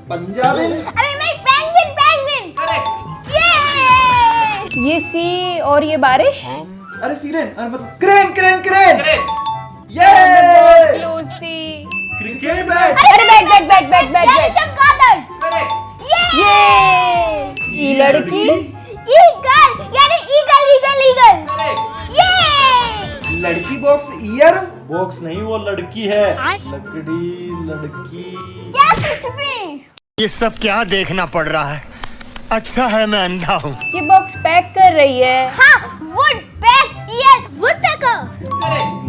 पंजाबी। अरे नहीं, penguin penguin. Correct. ये ये सी और ये बारिश। अरे सीरेन, अरे मतलब क्रेन क्रेन क्रेन। बहुत ये क्लोज थी। Cricket bat. अरे bat bat bat bat bat bat. चमगादड़। करेक्ट। ये ई लड़की। ईगल यानी ईगल ईगल ईगल। करेक्ट। ये लड़की बॉक्स ईयर। बॉक्स नहीं, वो लड़की है। लकड़ी लड़की। क्या सच में? ये सब क्या देखना पड़ रहा है? अच्छा है मैं अंधा हूँ। ये बॉक्स पैक कर रही है। हाँ, would pack year would packer. Correct.